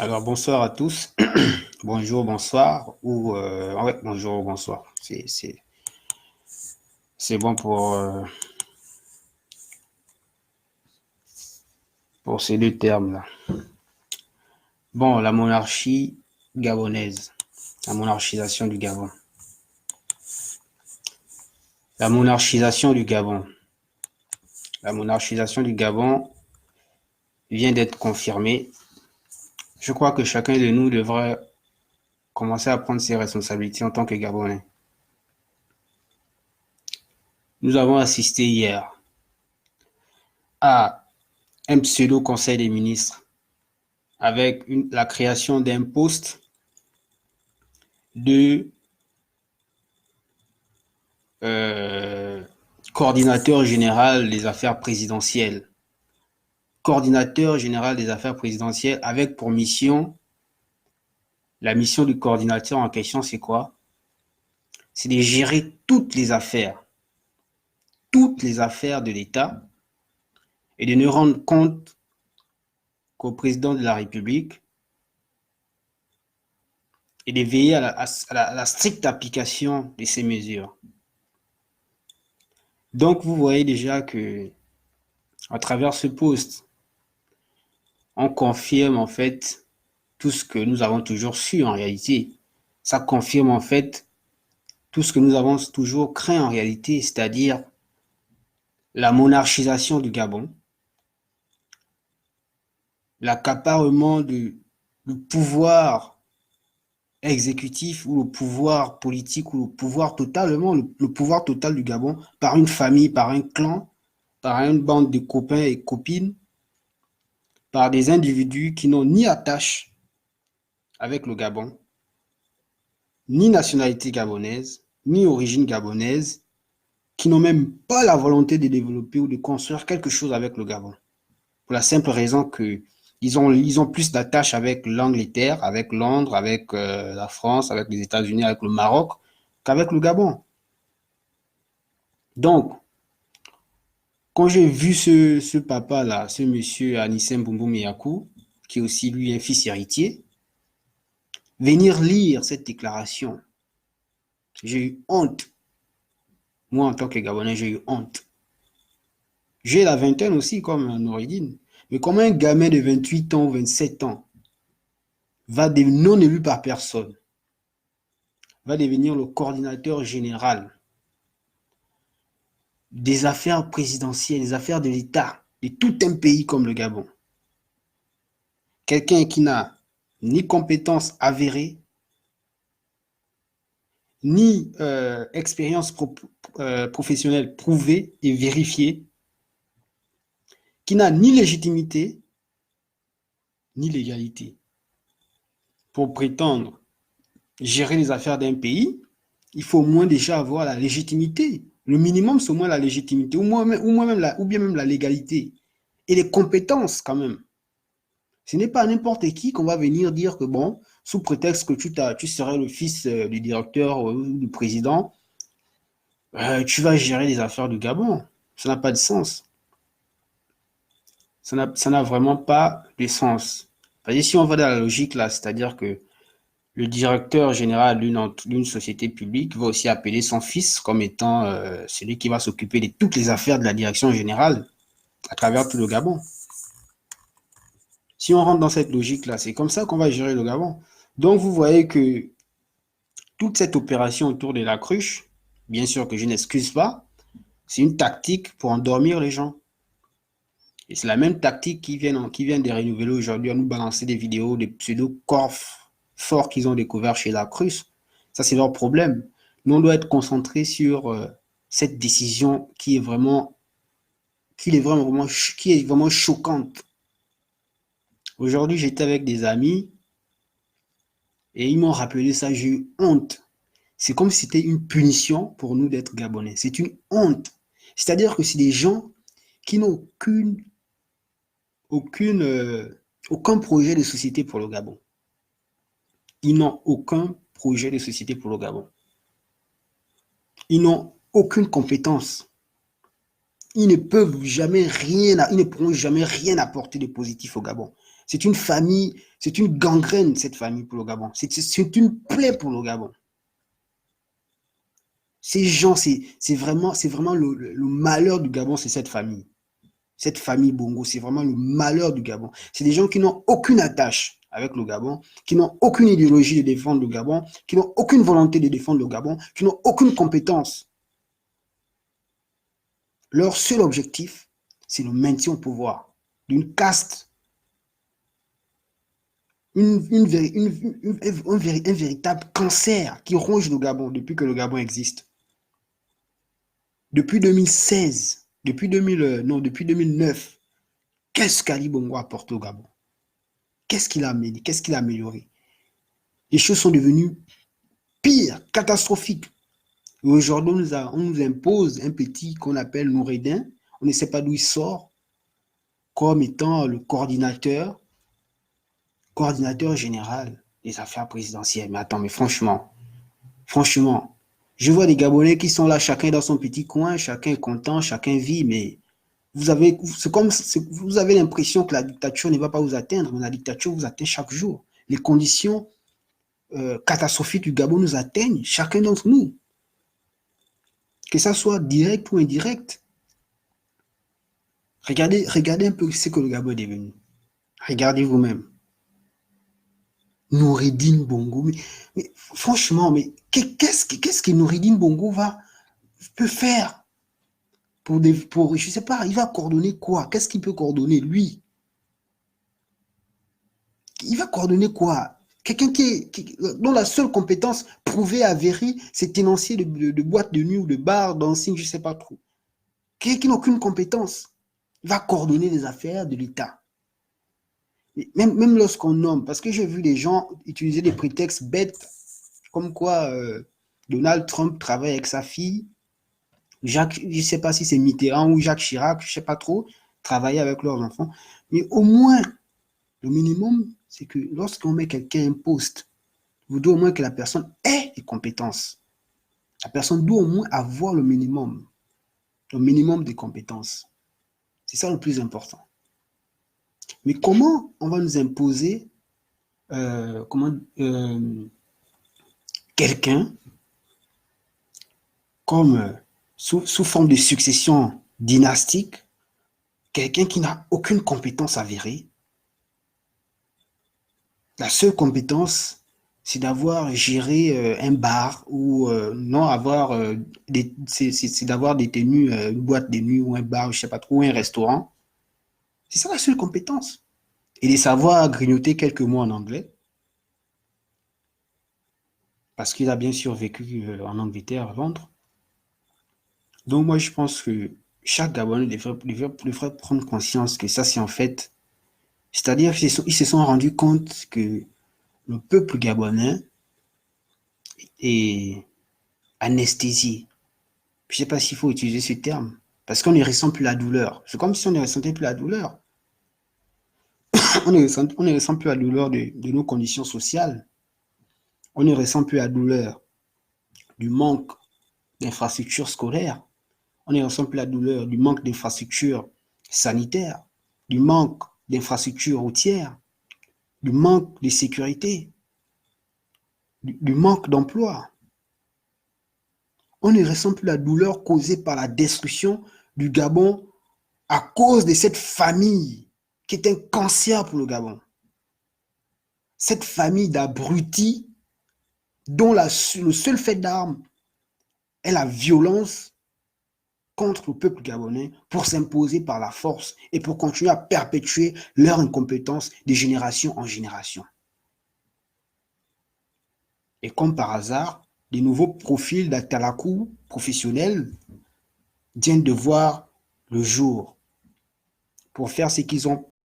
Alors, bonsoir à tous. Bonjour, bonsoir. Ouais, bonjour, bonsoir. C'est bon pour ces deux termes-là. Bon, la monarchie gabonaise, la monarchisation du Gabon. La monarchisation du Gabon. La monarchisation du Gabon vient d'être confirmée. Je crois que chacun de nous devrait commencer à prendre ses responsabilités en tant que Gabonais. Nous avons assisté hier à un pseudo conseil des ministres avec la création d'un poste de euh, coordinateur général des affaires présidentielles. Coordinateur général des affaires présidentielles avec pour mission, la mission du coordinateur en question, c'est quoi? C'est de gérer toutes les affaires de l'État et de ne rendre compte qu'au président de la République et de veiller à la stricte application de ces mesures. Donc, vous voyez déjà que à travers ce poste, on confirme en fait tout ce que nous avons toujours su en réalité. Ça confirme en fait tout ce que nous avons toujours craint en réalité, c'est-à-dire la monarchisation du Gabon, l'accaparement du pouvoir exécutif ou le pouvoir politique ou le pouvoir totalement, le pouvoir total du Gabon par une famille, par un clan, par une bande de copains et copines, par des individus qui n'ont ni attache avec le Gabon, ni nationalité gabonaise, ni origine gabonaise, qui n'ont même pas la volonté de développer ou de construire quelque chose avec le Gabon. Pour la simple raison que ils ont plus d'attache avec l'Angleterre, avec Londres, avec la France, avec les États-Unis, avec le Maroc, qu'avec le Gabon. Donc, quand j'ai vu ce papa-là, ce monsieur Anissem Boumboum Yakou, qui est aussi lui un fils héritier, venir lire cette déclaration, j'ai eu honte. Moi, en tant que Gabonais, j'ai eu honte. J'ai la vingtaine aussi, comme Noureddine. Mais comment un gamin de 28 ans ou 27 ans va devenir non élu par personne, va devenir le coordinateur général des affaires présidentielles, des affaires de l'État, de tout un pays comme le Gabon. Quelqu'un qui n'a ni compétences avérées, ni expérience professionnelle prouvée et vérifiée, qui n'a ni légitimité, ni légalité pour prétendre gérer les affaires d'un pays. Il faut au moins déjà avoir la légitimité. Le minimum, c'est au moins la légitimité, ou bien même la légalité. Et les compétences, quand même. Ce n'est pas n'importe qui qu'on va venir dire que, bon, sous prétexte que tu serais le fils du directeur ou du président, tu vas gérer les affaires du Gabon. Ça n'a pas de sens. Ça n'a vraiment pas de sens. Parce que si on va dans la logique là, c'est-à-dire que le directeur général d'une société publique va aussi appeler son fils comme étant celui qui va s'occuper de toutes les affaires de la direction générale à travers tout le Gabon. Si on rentre dans cette logique-là, c'est comme ça qu'on va gérer le Gabon. Donc vous voyez que toute cette opération autour de la cruche, bien sûr que je n'excuse pas, c'est une tactique pour endormir les gens. Et c'est la même tactique qui vient de renouveler aujourd'hui à nous balancer des vidéos des pseudo-corps forts qu'ils ont découvert chez la cruche. Ça, c'est leur problème. Nous, on doit être concentré sur cette décision qui est vraiment choquante. Aujourd'hui, j'étais avec des amis et ils m'ont rappelé ça, j'ai eu honte. C'est comme si c'était une punition pour nous d'être Gabonais. C'est une honte. C'est-à-dire que c'est des gens qui n'ont aucune, aucun projet de société pour le Gabon. Ils n'ont aucun projet de société pour le Gabon. Ils n'ont aucune compétence. Ils ne pourront jamais rien apporter de positif au Gabon. C'est une famille, c'est une gangrène, cette famille pour le Gabon. C'est une plaie pour le Gabon. Ces gens, c'est vraiment le malheur du Gabon, c'est cette famille. Cette famille Bongo, c'est vraiment le malheur du Gabon. C'est des gens qui n'ont aucune attache avec le Gabon, qui n'ont aucune idéologie de défendre le Gabon, qui n'ont aucune volonté de défendre le Gabon, qui n'ont aucune compétence. Leur seul objectif, c'est le maintien au pouvoir d'une caste, un véritable cancer qui ronge le Gabon depuis que le Gabon existe. Depuis 2016, depuis 2009, qu'est-ce qu'Ali Bongo a apporté au Gabon? Qu'est-ce qu'il a amené? Qu'est-ce qu'il a amélioré? Les choses sont devenues pires, catastrophiques. Aujourd'hui, on nous impose un petit qu'on appelle Noureddin. On ne sait pas d'où il sort, comme étant le coordinateur général des affaires présidentielles. Mais attends, mais franchement, je vois des Gabonais qui sont là, chacun dans son petit coin, chacun est content, chacun vit, mais vous avez l'impression que la dictature ne va pas vous atteindre, mais la dictature vous atteint chaque jour. Les conditions catastrophiques du Gabon nous atteignent, chacun d'entre nous. Que ça soit direct ou indirect. Regardez un peu ce que le Gabon est devenu. Regardez vous-même. Noureddin Bongo. Mais franchement, mais qu'est-ce que Noureddin Bongo peut faire je sais pas, il va coordonner quoi? Qu'est-ce qu'il peut coordonner, lui? Il va coordonner quoi? Quelqu'un dont la seule compétence prouvée, avérée, c'est tenancier de boîte de nuit ou de bar, dancing, je sais pas trop. Quelqu'un qui n'a aucune compétence. Il va coordonner les affaires de l'État. Même lorsqu'on nomme, parce que j'ai vu des gens utiliser des prétextes bêtes, comme quoi Donald Trump travaille avec sa fille, je ne sais pas si c'est Mitterrand ou Jacques Chirac, je ne sais pas trop, travailler avec leurs enfants. Mais au moins, le minimum, c'est que lorsqu'on met quelqu'un à un poste, vous devez au moins que la personne ait des compétences. La personne doit au moins avoir le minimum des compétences. C'est ça le plus important. Mais comment on va nous imposer quelqu'un comme sous forme de succession dynastique, quelqu'un qui n'a aucune compétence avérée? La seule compétence, c'est d'avoir géré un bar ou non avoir c'est d'avoir détenu une boîte de nuit ou un bar, je sais pas trop, ou un restaurant. C'est ça la seule compétence. Et de savoir grignoter quelques mots en anglais, parce qu'il a bien sûr vécu en Angleterre à Londres. Donc moi, je pense que chaque Gabonais devrait prendre conscience que ça, c'est en fait, c'est-à-dire qu'ils se sont rendus compte que le peuple gabonais est anesthésié. Je ne sais pas s'il faut utiliser ce terme, parce qu'on ne ressent plus la douleur. C'est comme si on ne ressentait plus la douleur. On ne ressent plus la douleur de nos conditions sociales. On ne ressent plus la douleur du manque d'infrastructures scolaires. On ne ressent plus la douleur du manque d'infrastructures sanitaires, du manque d'infrastructures routières, du manque de sécurité, du manque d'emploi. On ne ressent plus la douleur causée par la destruction du Gabon à cause de cette famille qui est un cancer pour le Gabon. Cette famille d'abrutis dont le seul fait d'armes est la violence contre le peuple gabonais pour s'imposer par la force et pour continuer à perpétuer leur incompétence de génération en génération. Et comme par hasard, de nouveaux profils d'Atalakou professionnels viennent de voir le jour pour faire ce qu'ils ont